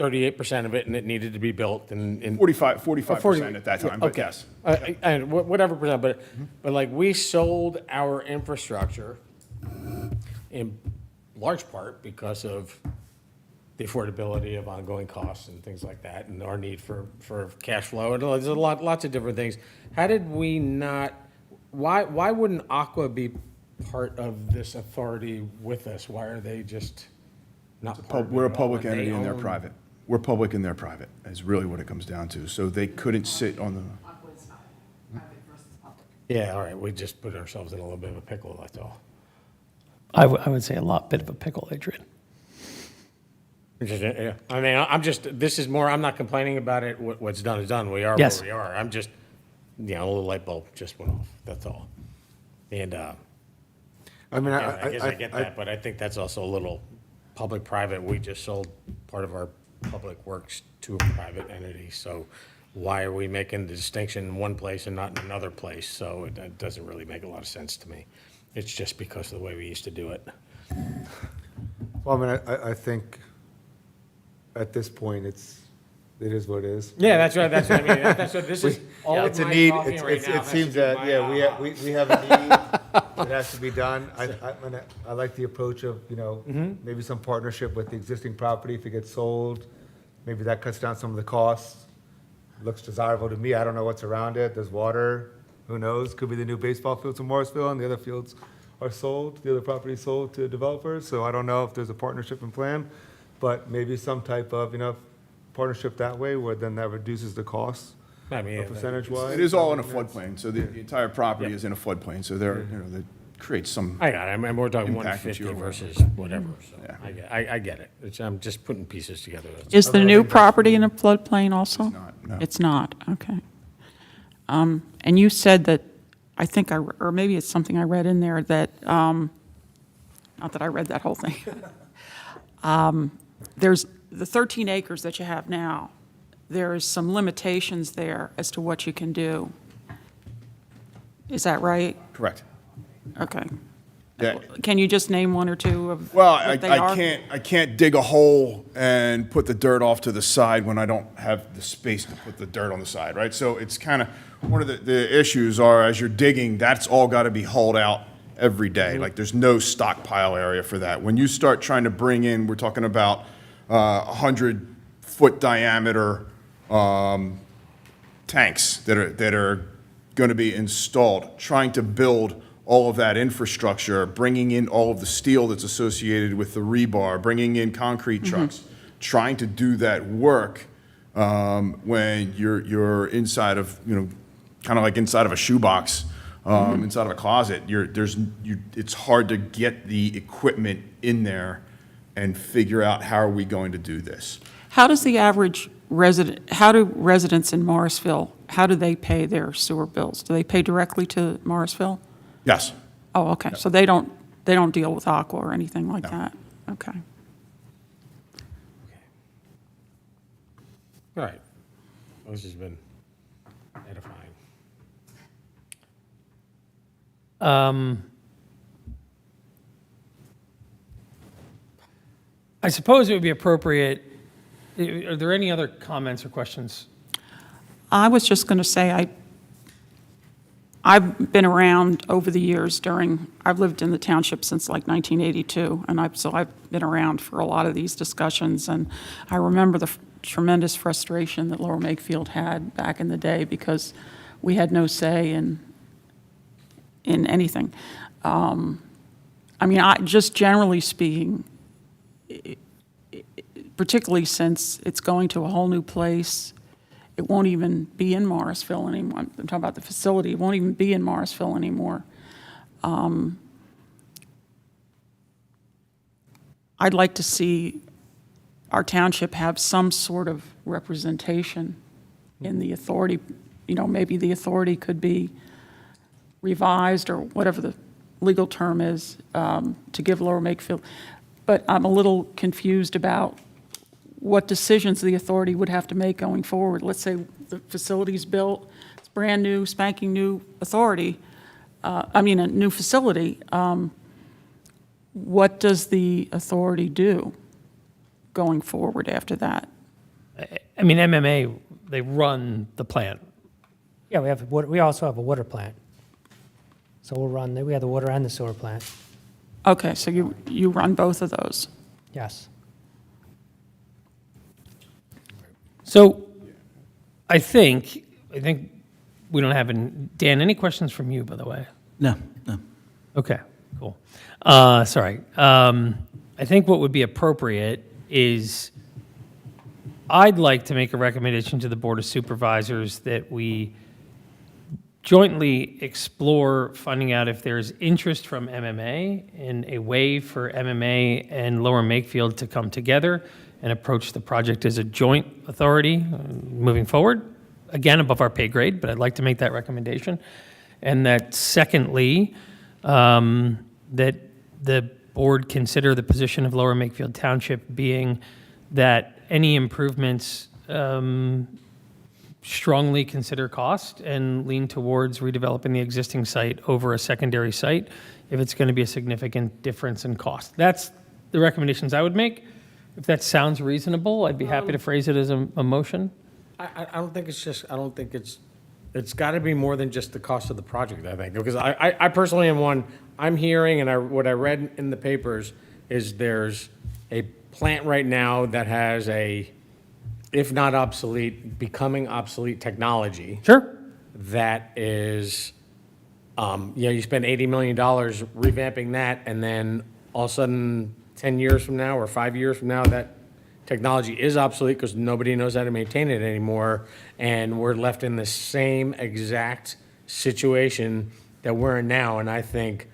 38% of it, and it needed to be built, and 45% at that time, but okay. yes. And whatever percent, but like, we sold our infrastructure in large part because of the affordability of ongoing costs and things like that, and our need for cash flow, and there's lots of different things. How did we not, why wouldn't Aqua be part of this authority with us? Why are they just not part of it We're a at all? public And they entity and they're own- private. We're public and they're private, is really what it comes down to. So they couldn't sit on the, Yeah, all right, we just put ourselves in a little bit of a pickle, that's all. I would say a lot bit of a pickle, Adrian. Yeah, I mean, I'm just, this is more, I'm not complaining about it, what's done is done, we are Yes. where we are. I'm just, you know, a little light bulb just went off, that's all. And, I mean, I guess I get that, but I think that's also a little public-private. We just sold part of our public works to a private entity, so why are we making the distinction in one place and not in another place? So it doesn't really make a lot of sense to me. It's just because of the way we used to do it. well, I mean, I think at this point, it is what it is. Yeah, that's right, that's what I mean, that's what, this is all Yeah, of it's a my need, talking right now it has to seems be that, my yeah, aha. we have a need, it has to be done. I like the approach of, maybe some partnership with the existing property, if it gets sold, maybe that cuts down some of the costs. Looks desirable to me, I don't know what's around it, there's water, who knows, could be the new baseball fields in Morrisville, and the other fields are sold, the other property sold to developers, so I don't know if there's a partnership in plan, but maybe some type of, partnership that way, where then that reduces the costs I mean, percentage-wise. it is all in a floodplain. So the entire property is in a floodplain. So there, that creates some, I got it, I mean, we're talking Impact that 150 you versus whatever, so Yeah. I get it. I'm just putting pieces together. Is the new property in a floodplain also? It's not, no. It's not, okay. And you said that, I think or maybe it's something I read in there that, not that I read that whole thing. There's the 13 acres that you have now, there's some limitations there as to what you can do. Is that right? correct. Okay. Yeah. Can you just name one or two of Well, what they I are? can't dig a hole and put the dirt off to the side when I don't have the space to put the dirt on the side, right? So it's kind of, one of the issues are, as you're digging, that's all got to be hauled out every day. Like, there's no stockpile area for that. When you start trying to bring in, we're talking about 100-foot diameter tanks that are going to be installed, trying to build all of that infrastructure, bringing in all of the steel that's associated with the rebar, bringing in concrete trucks, trying to do that work when you're inside of, kind of like inside of a shoebox, inside of a closet. It's hard to get the equipment in there and figure out, how are we going to do this? How does the average resident, how do residents in Morrisville, how do they pay their sewer bills? Do they pay directly to Morrisville? Yes. Oh, okay, so they don't deal with Aqua or anything like No. that? Okay. All right. This has been edifying. I suppose it would be appropriate, are there any other comments or questions? I was just going to say, I've been around over the years I've lived in the township since like 1982, and I've been around for a lot of these discussions, and I remember the tremendous frustration that Lower Makefield had back in the day because we had no say in anything. I mean, just generally speaking, particularly since it's going to a whole new place, it won't even be in Morrisville anymore. I'm talking about the facility. It won't even be in Morrisville anymore. I'd like to see our township have some sort of representation in the authority. Maybe the authority could be revised, or whatever the legal term is, to give Lower Makefield. But I'm a little confused about what decisions the authority would have to make going forward. Let's say the facility's built, it's brand new, spanking new authority, a new facility. What does the authority do going forward after that? I mean, MMA, they run the plant. Yeah, we also have a water plant. So we have the water and the sewer plant. Okay, so you run both of those. Yes. So I think we don't have, Dan, any questions from you, by the way? No, no. Okay, cool. Sorry. I think what would be appropriate is I'd like to make a recommendation to the Board of Supervisors that we jointly explore finding out if there's interest from MMA in a way for MMA and Lower Makefield to come together and approach the project as a joint authority moving forward. Again, above our pay grade, but I'd like to make that recommendation. And that secondly, that the board consider the position of Lower Makefield Township being that any improvements strongly consider cost and lean towards redeveloping the existing site over a secondary site if it's going to be a significant difference in cost. That's the recommendations I would make. If that sounds reasonable, I'd be happy to phrase it as a motion. I don't think it's got to be more than just the cost of the project, I think. Because I personally am one, I'm hearing, and what I read in the papers is there's a plant right now that has if not obsolete, becoming obsolete technology. Sure. That is, you spend $80 million revamping that, and then all of a sudden, 10 years from now or 5 years from now, that technology is obsolete because nobody knows how to maintain it anymore, and we're left in the same exact situation that we're in now. And I think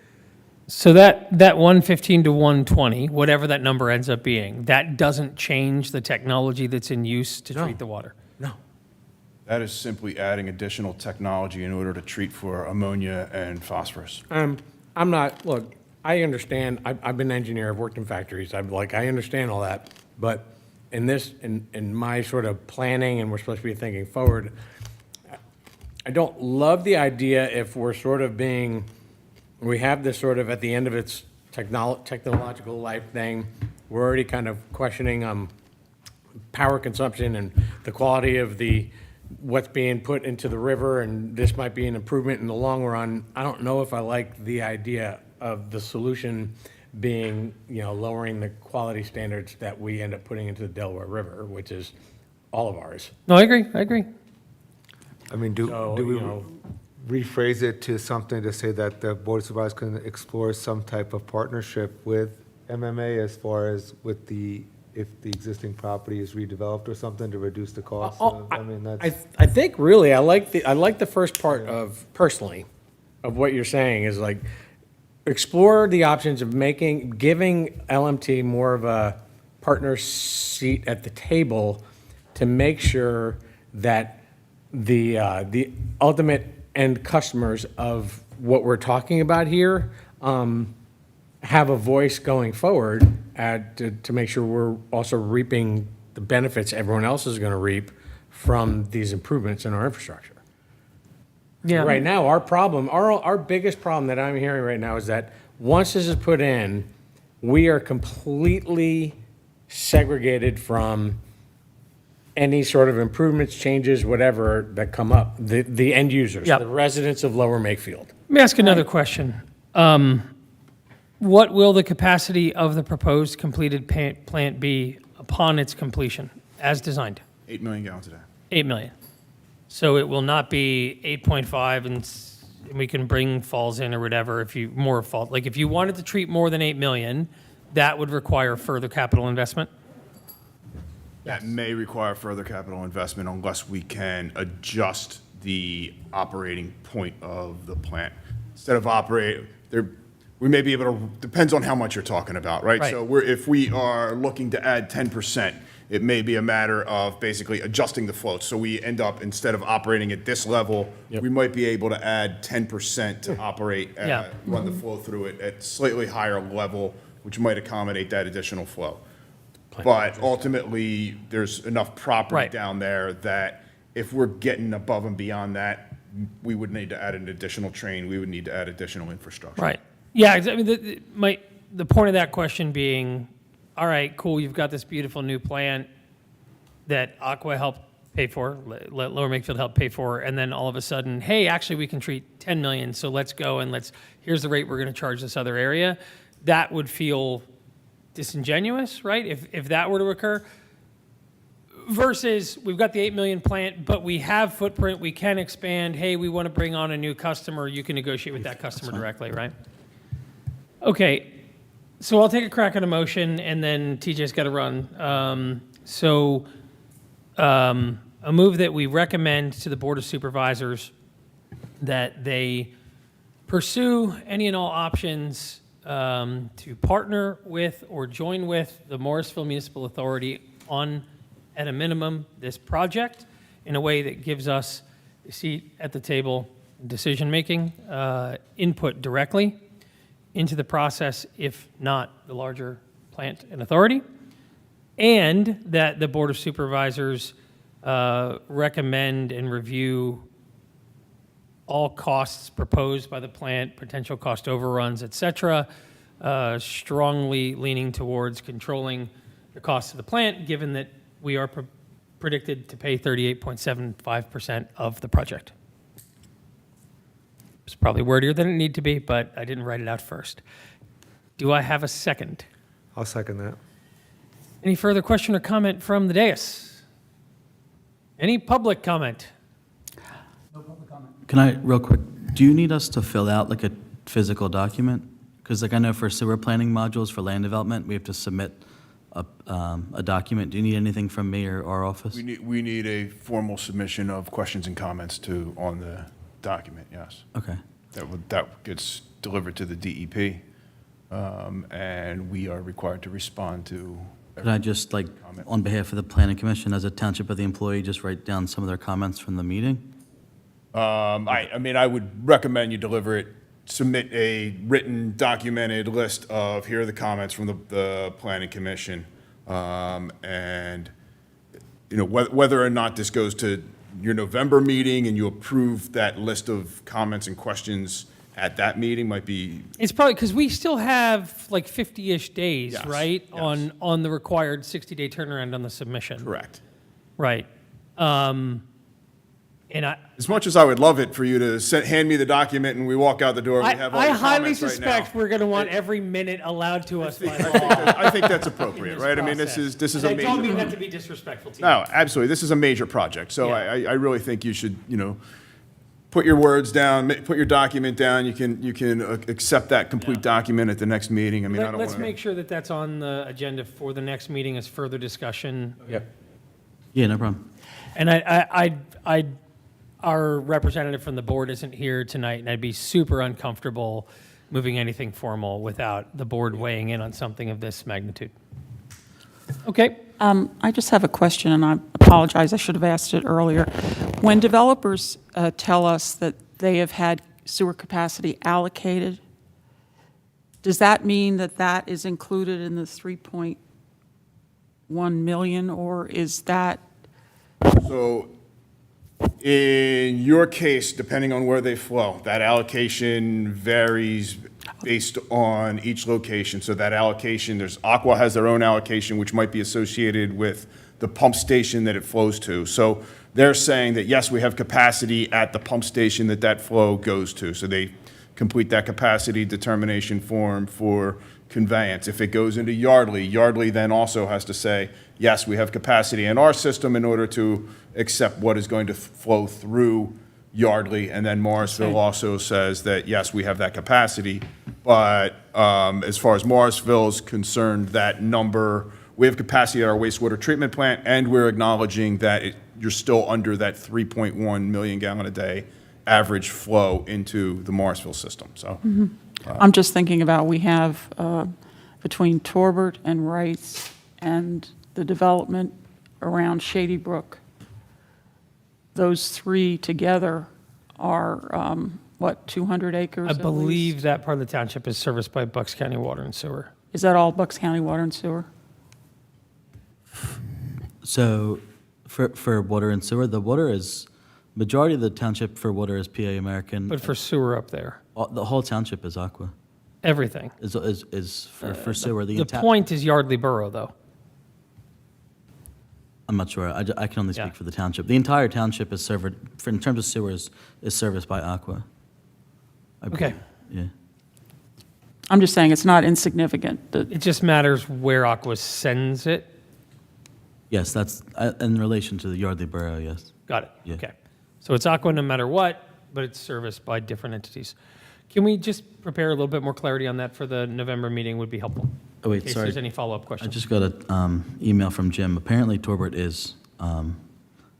So that 115 to 120, whatever that number ends up being, that doesn't change the technology that's in use to treat the water. no. That is simply adding additional technology in order to treat for ammonia and phosphorus. I'm not, look, I understand, I've been an engineer, I've worked in factories, I understand all that, but in my sort of planning, and we're supposed to be thinking forward, I don't love the idea if we're sort of we have this sort of at the end of its technological life thing, we're already kind of questioning power consumption and the quality of what's being put into the river, and this might be an improvement in the long run. I don't know if I like the idea of the solution being, lowering the quality standards that we end up putting into the Delaware River, which is all of ours. No, I agree. I mean, do So, we rephrase it to something to say that the Board of Supervisors can explore some type of partnership with MMA as far as if the existing property is redeveloped or something to reduce the cost? I mean, that's. I think really, I like the first part personally, of what you're saying is like, explore the options of giving LMT more of a partner seat at the table to make sure that the ultimate end customers of what we're talking about here have a voice going forward to make sure we're also reaping the benefits everyone else is going to reap from these improvements in our infrastructure. Yeah. Right now, our biggest problem that I'm hearing right now is that once this is put in, we are completely segregated from any sort of improvements, changes, whatever that come up, the end users, Yep. the residents of Lower Makefield. Let me ask another question. What will the capacity of the proposed completed plant be upon its completion, as designed? 8 million gallons a day. 8 million. So it will not be 8.5 and we can bring falls in or whatever if you wanted to treat more than 8 million, that would require further capital investment? That may require further capital investment unless we can adjust the operating point of the plant. Instead of we may be able to, depends on how much you're talking about, right? Right. So if we are looking to add 10%, it may be a matter of basically adjusting the float. So we end up, instead of operating at this level, we might be able to add 10% to operate, Yeah. run the flow through it at slightly higher level, which might accommodate that additional flow. But ultimately, there's enough property Right. down there that if we're getting above and beyond that, we would need to add an additional train, we would need to add additional infrastructure. Right. Yeah, I mean, the point of that question being, all right, cool, you've got this beautiful new plant. that Aqua helped pay for, let Lower Makefield help pay for, and then all of a sudden, hey, actually, we can treat 10 million, so let's go and here's the rate we're going to charge this other area, that would feel disingenuous, right? If that were to occur. Versus, we've got the 8 million plant, but we have footprint, we can expand. Hey, we want to bring on a new customer. You can negotiate with that customer directly, right? Okay, so I'll take a crack at a motion, and then TJ's got to run. A move that we recommend to the Board of Supervisors that they pursue any and all options to partner with or join with the Morrisville Municipal Authority on, at a minimum, this project in a way that gives us a seat at the table, decision-making, input directly into the process, if not the larger plant and authority, and that the Board of Supervisors recommend and review all costs proposed by the plant, potential cost overruns, et cetera, strongly leaning towards controlling the cost of the plant, given that we are predicted to pay 38.75% of the project. It's probably wordier than it need to be, but I didn't write it out first. Do I have a second? I'll second that. Any further question or comment from the dais? Any public comment? Can I, real quick, do you need us to fill out like a physical document? Because like I know for sewer planning modules for land development, we have to submit a document. Do you need anything from me or our office? We need a formal submission of questions and comments on the document, yes. Okay. That gets delivered to the DEP, and we are required to respond to. Could I just, like, on behalf of the planning commission, as a township of the employee, just write down some of their comments from the meeting? I mean, I would recommend you deliver it, submit a written, documented list of, here are the comments from the planning commission. And, you know, whether or not this goes to your November meeting and you approve that list of comments and questions at that meeting might be. It's probably, because we still have like 50-ish days, Yes, right? yes. On the required 60-day turnaround on the submission. Correct. Right. And As much as I would love it for you to hand me the document and we walk out the door, we have all I the highly comments right now. suspect we're going to want every minute allowed to us by law. I think that's appropriate, right? I mean, this is a I don't mean major. that to be disrespectful to you. No, absolutely. This is a major project. So Yeah. I really think you should, you know, put your words down, put your document down. You can accept that complete document at the next meeting. I mean, I don't want Let's to. make sure that that's on the agenda for the next meeting as further discussion. Yep. Yeah, no problem. And our representative from the board isn't here tonight, and I'd be super uncomfortable moving anything formal without the board weighing in on something of this magnitude. Okay. I just have a question, and I apologize, I should have asked it earlier. When developers tell us that they have had sewer capacity allocated, does that mean that that is included in the 3.1 million, or is that? So in your case, depending on where they flow, that allocation varies based on each location. So that allocation, Aqua has their own allocation, which might be associated with the pump station that it flows to. So they're saying that, yes, we have capacity at the pump station that flow goes to. So they complete that capacity determination form for conveyance. If it goes into Yardley, Yardley then also has to say, yes, we have capacity in our system in order to accept what is going to flow through Yardley. And then Morrisville also says that, yes, we have that capacity. But as far as Morrisville is concerned, that number, we have capacity at our wastewater treatment plant, and we're acknowledging that you're still under that 3.1 million gallon a day average flow into the Morrisville system. So. I'm just thinking about, we have between Torbert and Rice and the development around Shady Brook, those three together are, 200 acres I at believe least? that part of the township is serviced by Bucks County Water and Sewer. Is that all Bucks County Water and Sewer? So for water and sewer, the water is, majority of the township for water is PA American. But for sewer up there, The whole township is Aqua, everything. is for sewer. The point is Yardley Borough, though. I'm not sure. I can only Yeah. speak for the township. The entire township is served, in terms of sewers, is serviced by Aqua. I Okay. believe. Yeah. I'm just saying it's not insignificant. It just matters where Aqua sends it. Yes, that's, in relation to the Yardley Borough, yes. Got it. Yeah. Okay. So it's Aqua no matter what, but it's serviced by different entities. Can we just prepare a little bit more clarity on that for the November meeting would be helpful? Oh, wait, In case sorry. there's any follow-up I questions. just got an email from Jim. Apparently Torbert is,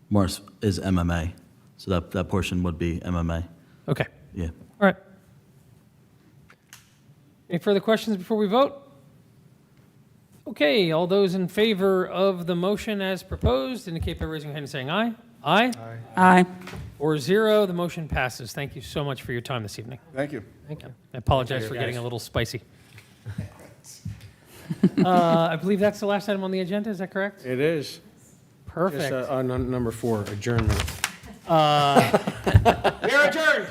Morris is MMA, so that portion would be MMA. Okay. Yeah. All right. Any further questions before we vote? Okay, all those in favor of the motion as proposed indicate by raising your hand and saying aye. Aye. Aye. 4-0, the motion passes. Thank you so much for your time this evening. Thank you. Thank you. I apologize for getting a little spicy. I believe that's the last item on the agenda, is that correct? It is. Perfect. Just, number 4, adjournment. We're adjourned.